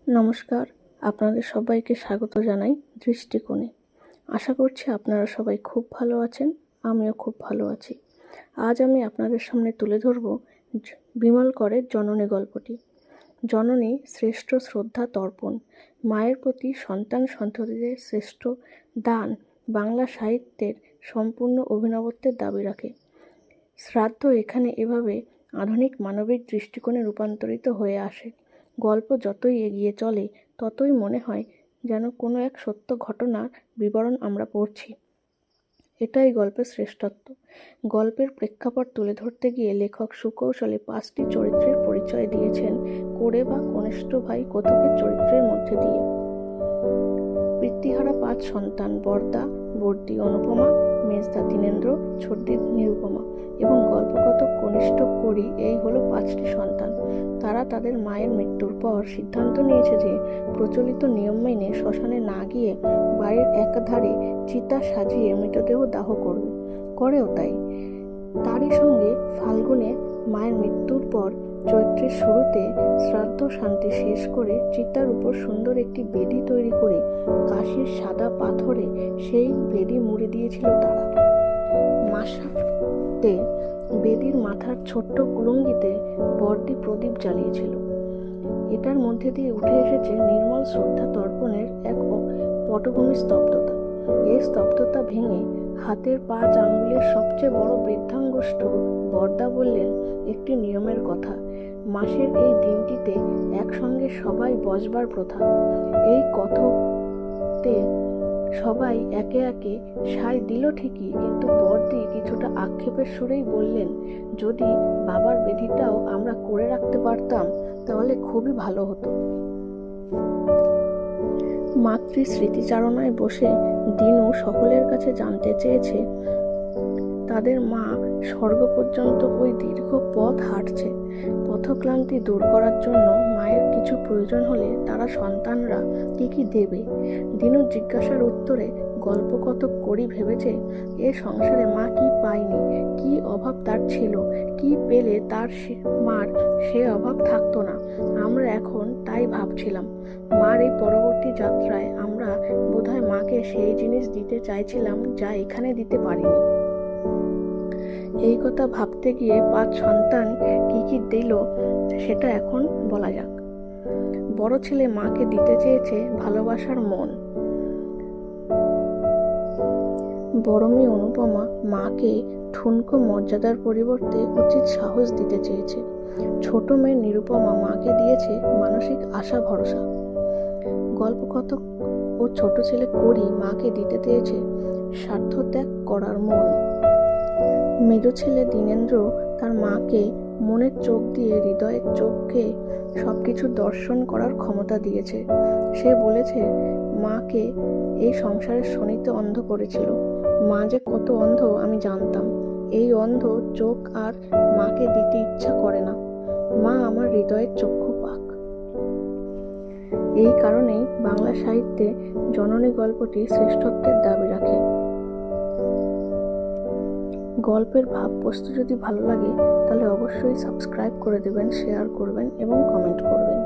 নমস্কার, আপনাদের সবাইকে স্বাগত জানাই দৃষ্টিকোণে। আশা করছি আপনারা সবাই খুব ভালো আছেন, আমিও খুব ভালো আছি। আজ আমি আপনাদের সামনে তুলে ধরব বিমল করের জননী গল্পটি। জননী শ্রেষ্ঠ শ্রদ্ধা তর্পণ, মায়ের প্রতি সন্তান সন্ততিদের শ্রেষ্ঠ দান বাংলা সাহিত্যের সম্পূর্ণ অভিনবত্বের দাবি রাখে। শ্রাদ্ধ এখানে এভাবে আধুনিক মানবিক দৃষ্টিকোণে রূপান্তরিত হয়ে আসে। গল্প যতই এগিয়ে চলে ততই মনে হয় যেন কোনো এক সত্য ঘটনার বিবরণ আমরা পড়ছি। এটাই গল্পের শ্রেষ্ঠত্ব। গল্পের প্রেক্ষাপট তুলে ধরতে গিয়ে লেখক সুকৌশলে 5টি চরিত্রের পরিচয় দিয়েছেন কোরে বা কনিষ্ঠ ভাই কথকের চরিত্রের মধ্যে দিয়ে। পিতৃহারা 5 সন্তান, বর্দা, বর্দি অনুপমা, মেজদা দীনেন্দ্র, ছোটদি নিরুপমা এবং গল্পকথক কনিষ্ঠ করি, এই হলো 5টি সন্তান। তারা তাদের মায়ের মৃত্যুর পর সিদ্ধান্ত নিয়েছে যে প্রচলিত নিয়ম মেনে শ্মশানে না গিয়ে বাড়ির একধারে চিতা সাজিয়ে মৃতদেহ দাহ করবে। করেও তাই। তারই সঙ্গে ফাল্গুনে মায়ের মৃত্যুর পর চৈত্রের শুরুতে শ্রাদ্ধ শান্তি শেষ করে চিতার উপর সুন্দর একটি বেদি তৈরি করে কাশির সাদা পাথরে সেই বেদি মুড়ে দিয়েছিল তারা। মাসাতে বেদির মাথার ছোট্ট কুলুঙ্গিতে বর্দি প্রদীপ জ্বালিয়েছিল। এটার মধ্যে দিয়ে উঠে এসেছে নির্মল শ্রদ্ধা তর্পণের এক পটভূমি স্তব্ধতা। এই স্তব্ধতা ভেঙে হাতের 5 আঙ্গুলের সবচেয়ে বড় বৃদ্ধাঙ্গুষ্ঠ বর্দা বললেন একটি নিয়মের কথা। মাসের এই দিনটিতে একসঙ্গে সবাই বসবার প্রথা। এই কথকতে সবাই একে একে সায় দিল ঠিকই, কিন্তু বর্দি কিছুটা আক্ষেপের সুরেই বললেন, যদি বাবার বেদিটাও আমরা করে রাখতে পারতাম তাহলে খুবই ভালো হতো। মাতৃ স্মৃতিচারণায় বসে দিনু সকলের কাছে জানতে চেয়েছে তাদের মা স্বর্গ পর্যন্ত ওই দীর্ঘ পথ হাঁটছে। পথক্লান্তি দূর করার জন্য মায়ের কিছু প্রয়োজন হলে তারা সন্তানরা কি কি দেবে। দিনুর জিজ্ঞাসার উত্তরে গল্পকথক করি ভেবেছে এ সংসারে মা কি পায়নি, কি অভাব তার ছিল, কি পেলে তার মার সে অভাব থাকতো না। আমরা এখন তাই ভাবছিলাম, মার এই পরবর্তী যাত্রায় আমরা বোধহয় মাকে সেই জিনিস দিতে চাইছিলাম যা এখানে দিতে পারিনি। এই কথা ভাবতে গিয়ে 5 সন্তান কি কি দিল সেটা এখন বলা যাক। বড় ছেলে মাকে দিতে চেয়েছে ভালোবাসার মন। বড় মেয়ে অনুপমা মাকে ঠুনকো মর্যাদার পরিবর্তে উচিত সাহস দিতে চেয়েছে। ছোট মেয়ে নিরুপমা মাকে দিয়েছে মানসিক আশা ভরসা। গল্পকথক ও ছোট ছেলে করি মাকে দিতে চেয়েছে স্বার্থত্যাগ করার মন। মেজ ছেলে দীনেন্দ্র তার মাকে মনের চোখ দিয়ে হৃদয়ের চোখকে সবকিছু দর্শন করার ক্ষমতা দিয়েছে। সে বলেছে মাকে এই সংসারের শনিতে অন্ধ করেছিল। মা যে কত অন্ধ আমি জানতাম। এই অন্ধ চোখ আর মাকে দিতে ইচ্ছা করে না। মা আমার হৃদয়ের চক্ষু পাক। এই কারণেই বাংলা সাহিত্যে জননী গল্পটি শ্রেষ্ঠত্বের দাবি রাখে। গল্পের ভাববস্তু যদি ভালো লাগে তাহলে অবশ্যই সাবস্ক্রাইব করে দেবেন, শেয়ার করবেন এবং কমেন্ট করবেন।